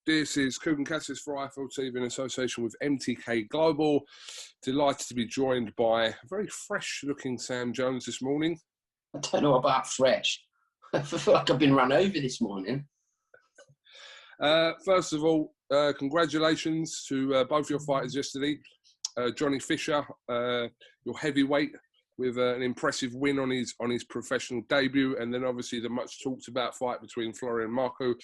This is KUGAN CASSIUS for IFL TV in association with MTK Global. Delighted to be joined by a very fresh-looking Sam Jones this morning. I don't know about fresh. I feel like I've been run over this morning. First of all, congratulations to both your fighters yesterday. Johnny Fisher, your heavyweight, with an impressive win on his professional debut, and then obviously the much talked about fight between Florian Benn-Marku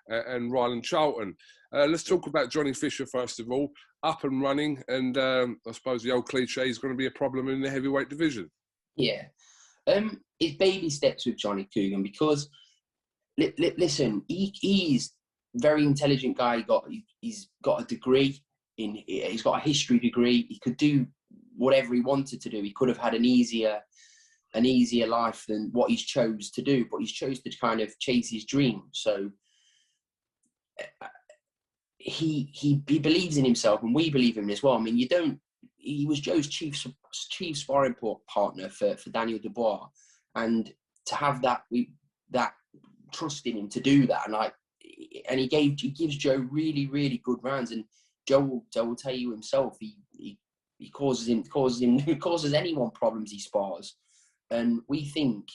and Rylan Charlton. Let's talk about Johnny Fisher first of all, up and running, and I suppose the old cliche is going to be a problem in the heavyweight division. Yeah, it's baby steps with Johnny KUGAN because listen, he's a very intelligent guy. He's got a degree he's got a history degree. He could do whatever he wanted to do. He could have had an easier life than what he's chose to do, but he's chose to kind of chase his dream. So he believes in himself, and we believe in him as well. I mean, he was Joe's chief sparring partner for Daniel Dubois, and to have that trust in him to do that, and he gives Joe really good rounds, and Joe will tell you himself he causes anyone problems he spars. And we think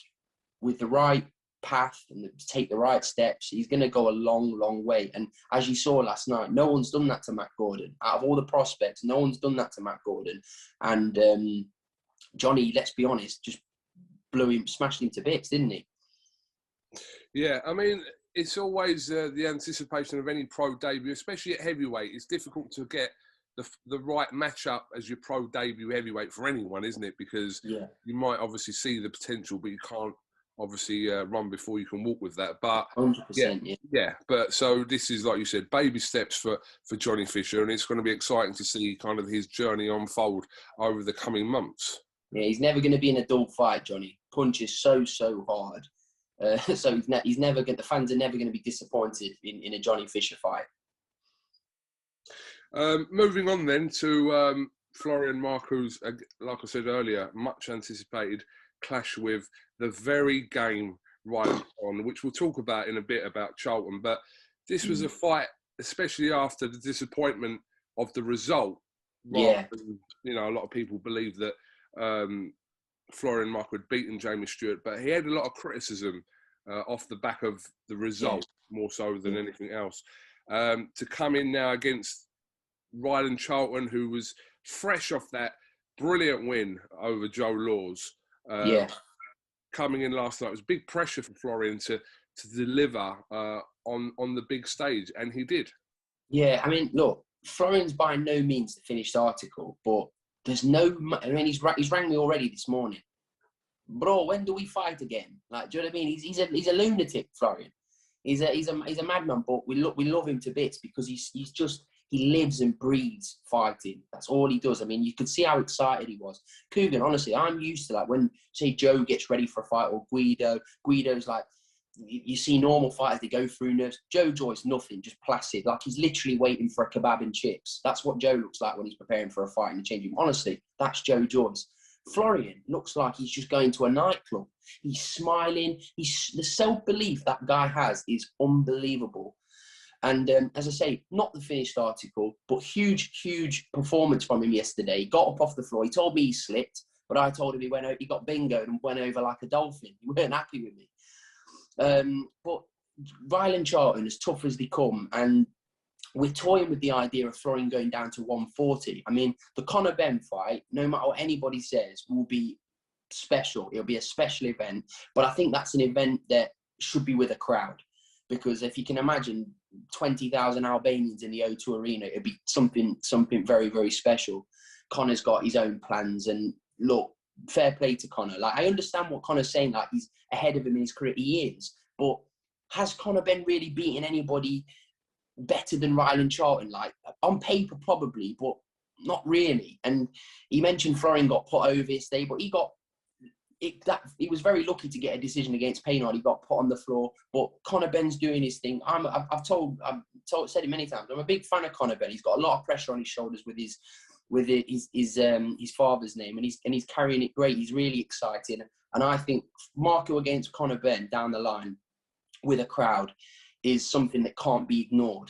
with the right path and take the right steps, he's going to go a long way. And as you saw last night, no one's done that to Matt Gordon. Out of all the prospects, no one's done that to Matt Gordon. And Johnny, let's be honest, just smashed him to bits, didn't he? Yeah, I mean, it's always the anticipation of any pro debut, especially at heavyweight. It's difficult to get the right matchup as your pro debut heavyweight for anyone, isn't it? Because you might obviously see the potential, but you can't obviously run before you can walk with that. But 100%, yeah. But so this is, like you said, baby steps for Johnny Fisher, and it's going to be exciting to see kind of his journey unfold over the coming months. Yeah, he's never going to be in a dull fight, Johnny. Punches so hard. So he's never going. The fans are never going to be disappointed in a Johnny Fisher fight. Moving on then to Florian Benn-Marku's, like I said earlier, much anticipated clash with the very game Rylan Charlton, which we'll talk about in a bit about Charlton. But this was a fight, especially after the disappointment of the result. Than, a lot of people believe that Florian Benn-Marku had beaten Jamie Stewart, but he had a lot of criticism off the back of the result, more so than anything else. To come in now against Rylan Charlton, who was fresh off that brilliant win over Joe Laws, coming in last night, it was big pressure for Florian to deliver on the big stage, and he did. Yeah, I mean, look, Florian's by no means the finished article, but there's no. I mean, he's rang me already this morning, bro. When do we fight again? Like, do you know what I mean? He's a lunatic, Florian. He's a madman, but we love him to bits because he lives and breathes fighting. That's all he does. I mean, you could see how excited he was. KUGAN, honestly, I'm used to, like, when, say, Joe gets ready for a fight, or Guido's like, you see normal fighters, they go through nerves. Joe Joyce, nothing, just placid. Like, he's literally waiting for a kebab and chips. That's what Joe looks like when he's preparing for a fight in the changing room. Honestly, that's Joe Joyce. Florian looks like he's just going to a nightclub. He's smiling. The self-belief that guy has is unbelievable. And as I say, not the finished article, but huge performance from him yesterday. He got up off the floor. He told me he slipped, but I told him he got bingoed and went over like a dolphin. He weren't happy with me. But Rylan Charlton, as tough as they come, and we're toying with the idea of Florian going down to 140. I mean, the Conor Benn fight, no matter what anybody says, will be special. It'll be a special event, but I think that's an event that should be with a crowd. Because if you can imagine 20,000 Albanians in the O2 Arena, it'd be something very special. Conor's got his own plans, and look, fair play to Conor. Like, I understand what Conor's saying, like, he's ahead of him in his career. He is, but has Conor Benn really beaten anybody better than Rylan Charlton? Like, on paper, probably, but not really. And he mentioned Florian got put over yesterday, but he was very lucky to get a decision against Payne. He got put on the floor, but Conor Benn's doing his thing. I've said it many times. I'm a big fan of Conor Benn. He's got a lot of pressure on his shoulders with his father's name, and he's carrying it great. He's really exciting, and I think Benn-Marku against Conor Benn down the line with a crowd is something that can't be ignored.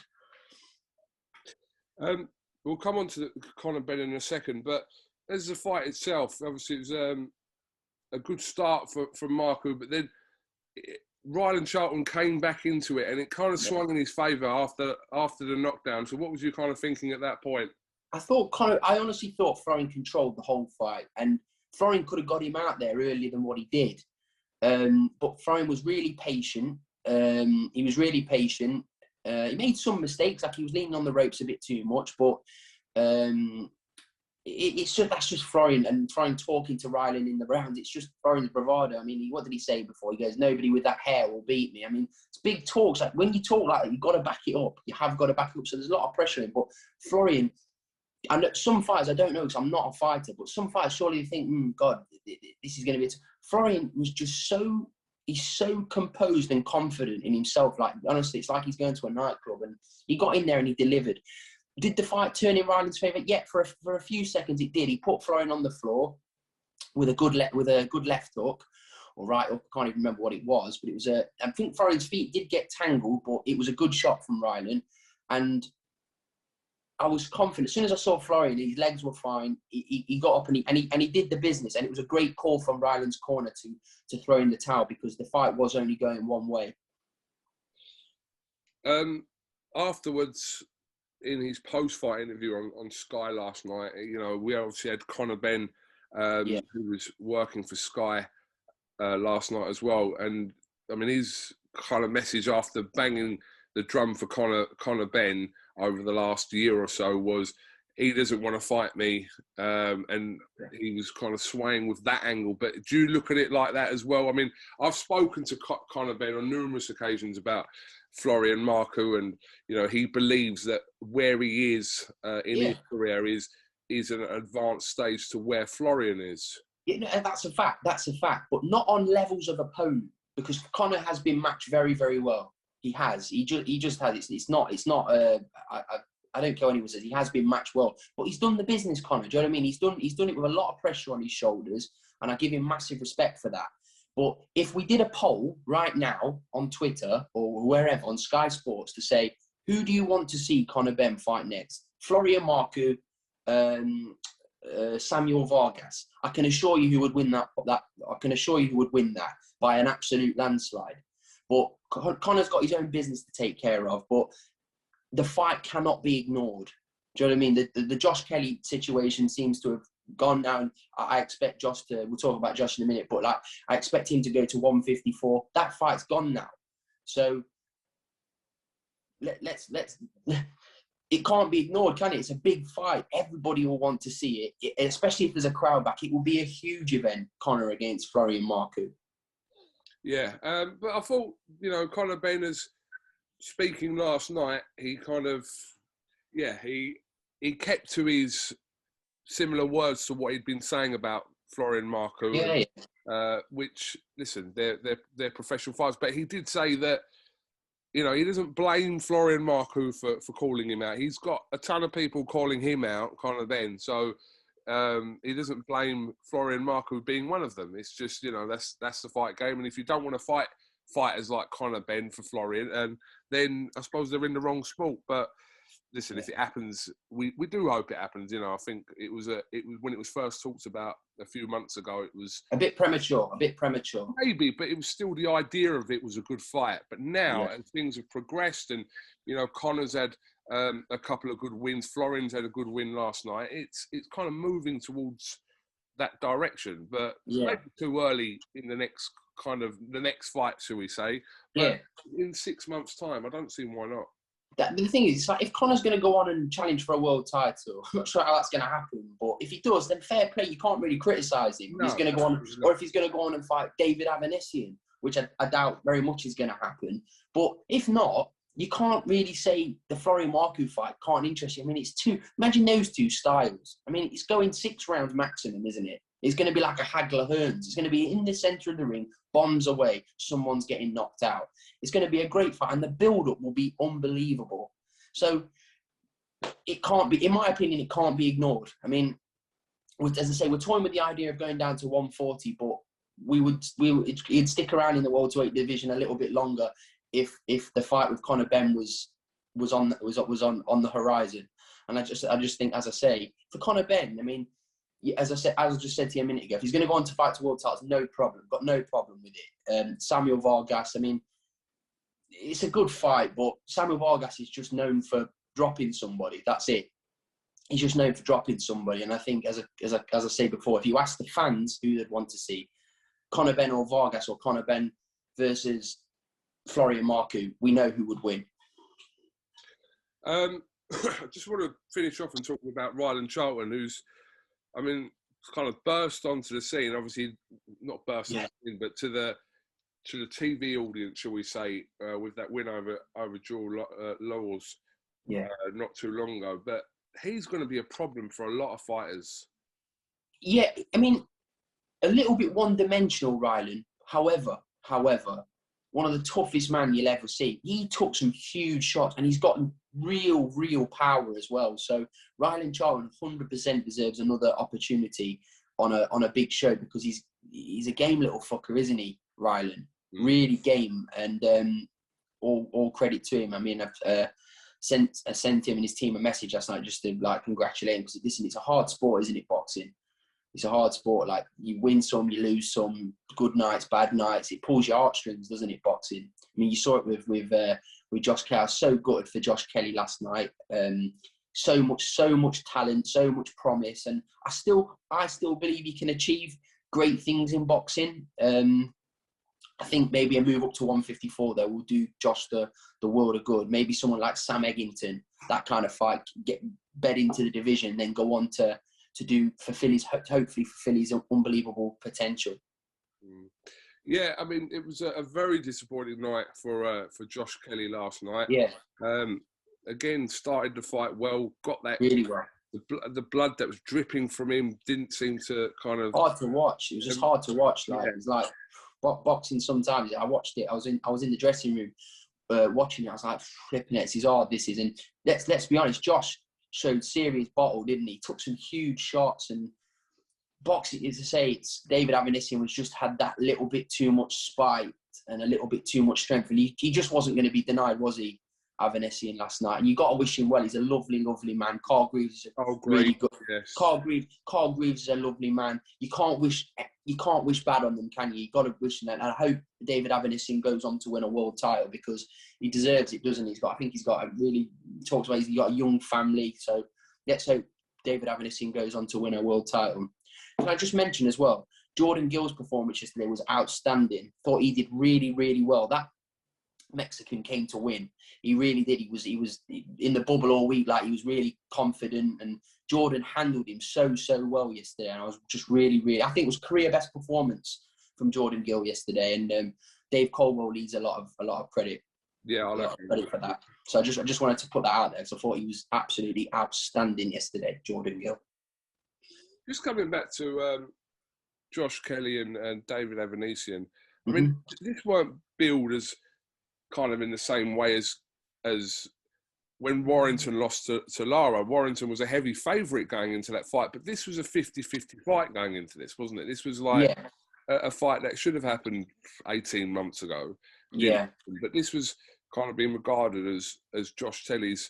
We'll come on to Conor Benn in a second, but as the fight itself, obviously it was a good start for Marku, but then Rylan Charlton came back into it, and it kind of swung in his favour after the knockdown. So what was you kind of thinking at that point? I honestly thought Florian controlled the whole fight, and Florian could have got him out there earlier than what he did. But Florian was really patient. He was really patient. He made some mistakes, like he was leaning on the ropes a bit too much, but that's just Florian, and Florian talking to Rylan in the rounds. It's just Florian's bravado. I mean, what did he say before? He goes, "Nobody with that hair will beat me." I mean, it's big talks. Like when you talk like that, you've got to back it up. You have got to back it up. So there's a lot of pressure in. But Florian, and some fighters, I don't know because I'm not a fighter, but some fighters surely think, God, this is going to be. Florian was just he's so composed and confident in himself. Like honestly, it's like he's going to a nightclub, and he got in there and he delivered. Did the fight turn in Rylan's favour? Yeah, for a few seconds it did. He put Florian on the floor with a good left hook or right hook. I can't even remember what it was, but it was I think Florian's feet did get tangled, but it was a good shot from Rylan, and I was confident. As soon as I saw Florian, his legs were fine. He got up and he did the business, and it was a great call from Rylan's corner to throw in the towel because the fight was only going one way. Afterwards, in his post-fight interview on Sky last night, we obviously had Conor Benn, who was working for Sky last night as well. And I mean, his kind of message after banging the drum for Conor Benn over the last year or so was he doesn't want to fight me, and he was kind of swaying with that angle. But do you look at it like that as well? I mean, I've spoken to Conor Benn on numerous occasions about Florian Marku, and he believes that where he is in his career is an advanced stage to where Florian is. Yeah, that's a fact. That's a fact, but not on levels of opponent, because Conor has been matched very, very well. He has. He just has. It's not. I don't care what anyone says. He has been matched well, but he's done the business, Conor. Do you know what I mean? He's done it with a lot of pressure on his shoulders, and I give him massive respect for that. But if we did a poll right now on Twitter or wherever on Sky Sports to say, who do you want to see Conor Benn fight next? Florian Marku, Samuel Vargas. I can assure you who would win that. I can assure you who would win that by an absolute landslide. But Conor's got his own business to take care of. But the fight cannot be ignored. Do you know what I mean? The Josh Kelly situation seems to have gone down. I expect Josh to, we'll talk about Josh in a minute, but I expect him to go to 154. That fight's gone now. So let's it can't be ignored, can it? It's a big fight. Everybody will want to see it, especially if there's a crowd back. It will be a huge event, Conor against Florian Marku. Yeah, but I thought, Conor Benn, speaking last night, he kind of, he kept to his similar words to what he'd been saying about Florian Marku. Which, listen, they're professional fighters, but he did say that, he doesn't blame Florian Marku for calling him out. He's got a ton of people calling him out, Conor Benn, so he doesn't blame Florian Marku being one of them. It's just, that's the fight game, and if you don't want to fight fighters like Conor Benn for Florian, then I suppose they're in the wrong sport. But listen, if it happens, we do hope it happens. I think it was when it was first talked about a few months ago, it was a bit premature. Maybe, but it was still, the idea of it was a good fight. But now, as things have progressed, and Conor's had a couple of good wins, Florian's had a good win last night. It's kind of moving towards that direction, but maybe too early in the next fight, shall we say? But in 6 months' time, I don't see why not. The thing is, it's like if Conor's going to go on and challenge for a world title, I'm not sure how that's going to happen. But if he does, then fair play. You can't really criticise him. No, he's going to go on, or if he's going to go on and fight David Avanesian, which I doubt very much is going to happen. But if not, you can't really say the Florian Marku fight can't interest you. I mean, imagine those two styles. I mean, it's going 6 rounds maximum, isn't it? It's going to be like a Hagler Hearns. It's going to be in the centre of the ring, bombs away, someone's getting knocked out. It's going to be a great fight, and the build-up will be unbelievable. So it can't be, in my opinion, it can't be ignored. I mean, as I say, we're toying with the idea of going down to 140, but it'd stick around in the welterweight division a little bit longer if the fight with Conor Benn was on the horizon. And I just think, as I say, for Conor Benn, I mean, as I just said to you a minute ago, if he's going to go on to fight to world titles, no problem. Got no problem with it. Samuel Vargas, I mean, it's a good fight, but Samuel Vargas is just known for dropping somebody. That's it. He's just known for dropping somebody. And I think, as I say before, if you ask the fans who they'd want to see, Conor Benn or Vargas, or Conor Benn versus Florian Marku, we know who would win. I just want to finish off and talking about Rylan Charlton, who's, I mean, kind of burst onto the scene. Obviously, not burst onto the scene, but to the TV audience, shall we say, with that win over Gill Laws not too long ago. But he's going to be a problem for a lot of fighters. Yeah, I mean, a little bit one-dimensional, Rylan. However, one of the toughest man you'll ever see. He took some huge shots, and he's got real power as well. So Rylan Charlton 100% deserves another opportunity on a big show, because he's a game little fucker, isn't he, Rylan? Really game, and all credit to him. I mean, I've sent him and his team a message last night just to like congratulate him, because listen, it's a hard sport, isn't it, boxing? It's a hard sport. Like, you win some, you lose some, good nights, bad nights. It pulls your heartstrings, doesn't it, boxing? I mean, you saw it with Josh Kelly. I was so gutted for Josh Kelly last night. So much talent, so much promise, and I still believe he can achieve great things in boxing. I think maybe a move up to 154 though will do Josh the world of good. Maybe someone like Sam Eggington, that kind of fight, get bed into the division, then go on to hopefully fulfill his unbelievable potential. Yeah, I mean, it was a very disappointing night for Josh Kelly last night. Yeah. Again, started the fight well, got that really well. The blood that was dripping from him didn't seem to kind of hard to watch. It was just hard to watch. Like, it was like boxing. Sometimes I watched it. I was in the dressing room watching it. I was like, flipping it. This is hard. This is. And let's be honest. Josh showed serious bottle, didn't he? Took some huge shots, and boxing, as I say, it's David Avanesian was just had that little bit too much spite and a little bit too much strength, and he just wasn't going to be denied, was he, Avanesian, last night? And you got to wish him well. He's a lovely man. Carl Greaves is really good. Yes. Carl Greaves is a lovely man. You can't wish bad on them, can you? You got to wish them. And I hope David Avanesian goes on to win a world title, because he deserves it, doesn't he? He's got he's got a young family. So let's hope David Avanesian goes on to win a world title. Can I just mention as well, Jordan Gill's performance yesterday was outstanding. Thought he did really well. That Mexican came to win. He really did. He was in the bubble all week. Like, he was really confident, and Jordan handled him so well yesterday. And I was just really, I think it was career best performance from Jordan Gill yesterday. And Dave Colwell needs a lot of credit. Yeah, I'll have credit for that. So I just wanted to put that out there, because I thought he was absolutely outstanding yesterday, Jordan Gill. Just coming back to Josh Kelly and David Avanesian, I mean, this weren't billed as kind of in the same way as when Warrington lost to Lara. Warrington was a heavy favourite going into that fight, but this was a 50-50 fight going into this, wasn't it? This was like a fight that should have happened 18 months ago. Yeah. But this was kind of being regarded as Josh Kelly's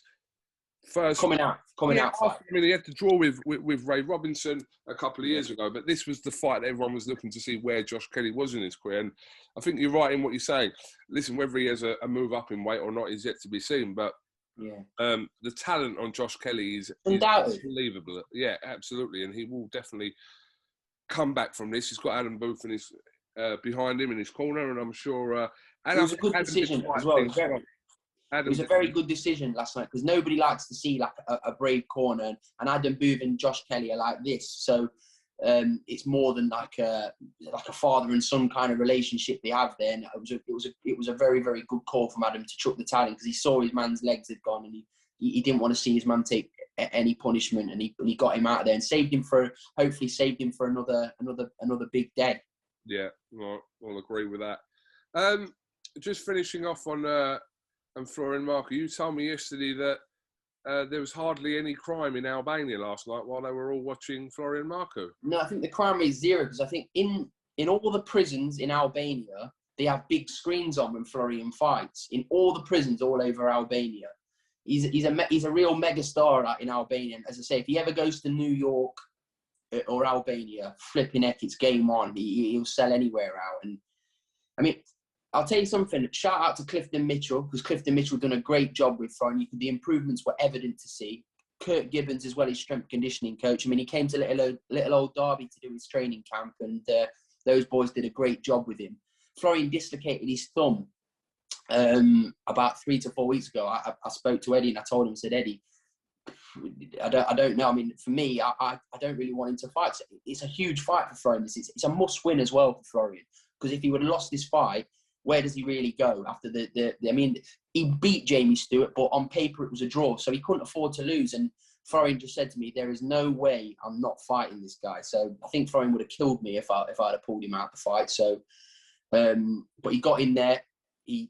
first coming out fight. I mean, he had to draw with Ray Robinson a couple of years ago, but this was the fight that everyone was looking to see where Josh Kelly was in his career. And I think you're right in what you say. Listen, whether he has a move up in weight or not is yet to be seen, but the talent on Josh Kelly is unbelievable. Yeah, absolutely, and he will definitely come back from this. He's got Adam Booth and his behind him in his corner, and I'm sure. And it was a good decision as well. It was a very good decision last night, because nobody likes to see like a brave corner, and Adam Booth and Josh Kelly are like this. So it's more than like a father and son kind of relationship they have there. And it was a very good call from Adam to chuck the talent, because he saw his man's legs had gone, and he didn't want to see his man take any punishment, and he got him out of there and hopefully saved him for another big day. Yeah, I'll agree with that. Just finishing off on Florian Marku, you told me yesterday that there was hardly any crime in Albania last night while they were all watching Florian Marku. No, I think the crime rate is zero, because I think in all the prisons in Albania, they have big screens on when Florian fights. In all the prisons all over Albania. he's a real mega star in Albania. And as I say, if he ever goes to New York or Albania, flipping heck, it's game on. He'll sell anywhere out. And I mean, I'll tell you something. Shout out to Clifton Mitchell, because Clifton Mitchell done a great job with Florian. The improvements were evident to see. Kurt Gibbons as well, his strength conditioning coach. I mean, he came to little old Derby to do his training camp, and those boys did a great job with him. Florian dislocated his thumb about 3 to 4 weeks ago. I spoke to Eddie and I told him, I said, Eddie, I don't know. I mean, for me, I don't really want him to fight. It's a huge fight for Florian. It's a must-win as well for Florian, because if he would have lost this fight, where does he really go after I mean, he beat Jamie Stewart, but on paper it was a draw, so he couldn't afford to lose. And Florian just said to me, there is no way I'm not fighting this guy. So I think Florian would have killed me if I'd have pulled him out of the fight. So, but he got in there, he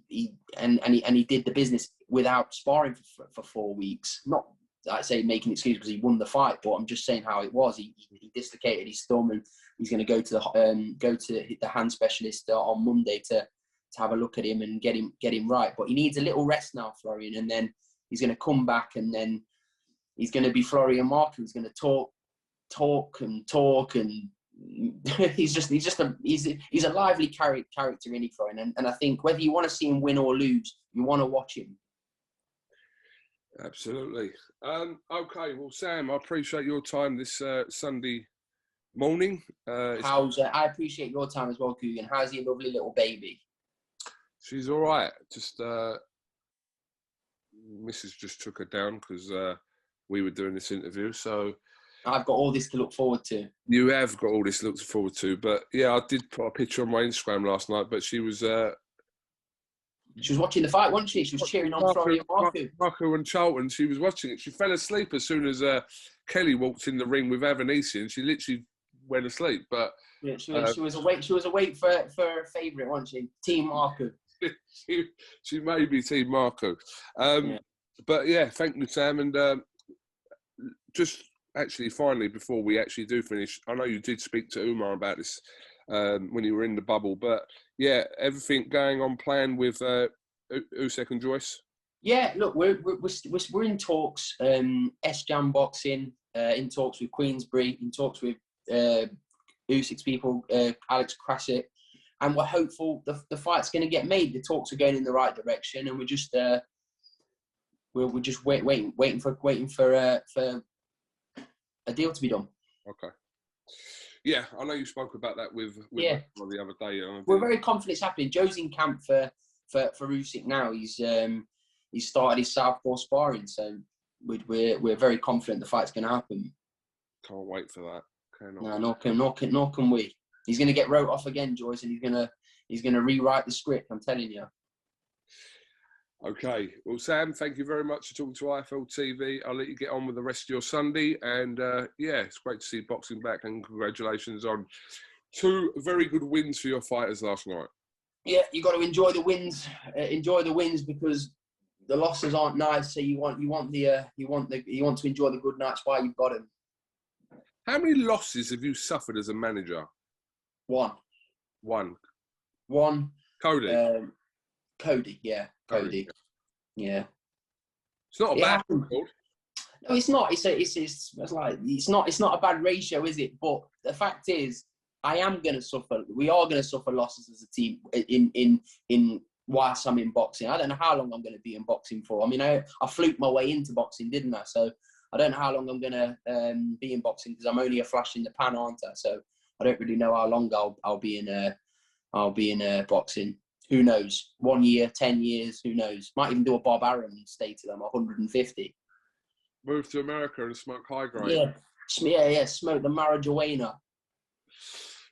did the business without sparring for 4 weeks. Not, I say making excuses because he won the fight, but I'm just saying how it was. He dislocated his thumb, and he's going to go to the hand specialist on Monday to have a look at him and get him right. But he needs a little rest now, Florian, and then he's going to come back, and then he's going to be Florian Marku. He's going to talk, and he's a lively character in Florian, and I think whether you want to see him win or lose, you want to watch him. Absolutely. Okay, well, Sam, I appreciate your time this Sunday morning. I appreciate your time as well, KUGAN. How's your lovely little baby? She's all right. Just Mrs. just took her down because we were doing this interview. So I've got all this to look forward to. You have got all this to look forward to. But yeah, I did put a picture on my Instagram last night, but she was watching the fight, wasn't she? She was cheering on Florian Marku. Marku and Charlton. She was watching it. She fell asleep as soon as Kelly walked in the ring with Avanesi, and she literally went asleep. But yeah, she was awake. She was awake for her favourite, wasn't she? Team Marku. she may be Team Marku. But yeah, thank you, Sam. And just actually, finally, before we actually do finish, I know you did speak to Umar about this when you were in the bubble, but yeah, everything going on plan with Usyk and Joyce? Yeah, look, we're in talks. S-Jam Boxing, in talks with Queensbury, in talks with Usyk's people, Alex Krasik, and we're hopeful the fight's going to get made. The talks are going in the right direction, and we're just waiting for a deal to be done. Okay. Yeah, I know you spoke about that with the other day. We're very confident it's happening. Joe's in camp for Usyk now. He's started his southpaw sparring, so we're very confident the fight's going to happen. Can't wait for that. Nor can we. He's going to get wrote off again, Joyce, and he's going to rewrite the script. I'm telling you. Okay. Well, Sam, thank you very much for talking to IFL TV. I'll let you get on with the rest of your Sunday. And yeah, it's great to see boxing back, and congratulations on 2 very good wins for your fighters last night. Yeah, you got to enjoy the wins. Enjoy the wins, because the losses aren't nice. So you want to enjoy the good nights while you've got them. How many losses have you suffered as a manager? One. Cody. Cody, yeah. Cody. Yeah. It's not a bad record. No, it's not. It's not a bad ratio, is it? But the fact is, we are going to suffer losses as a team in whilst I'm in boxing. I don't know how long I'm going to be in boxing for. I mean, I fluked my way into boxing, didn't I? So I don't know how long I'm going to be in boxing, because I'm only a flash in the pan, aren't I? So I don't really know how long I'll be in boxing. Who knows? 1 year, 10 years, who knows? Might even do a Bob Arum and stay till I'm 150. Move to America and smoke high grade. Yeah, smoke the marijuana.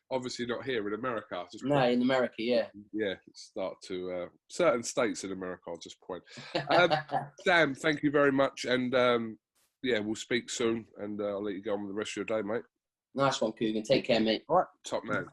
Obviously not here in America. In America, yeah. Yeah, start to certain states in America, I'll just point. Sam, thank you very much. And yeah, we'll speak soon, and I'll let you go on with the rest of your day, mate. Nice one, KUGAN. Take care, mate. All right, top man.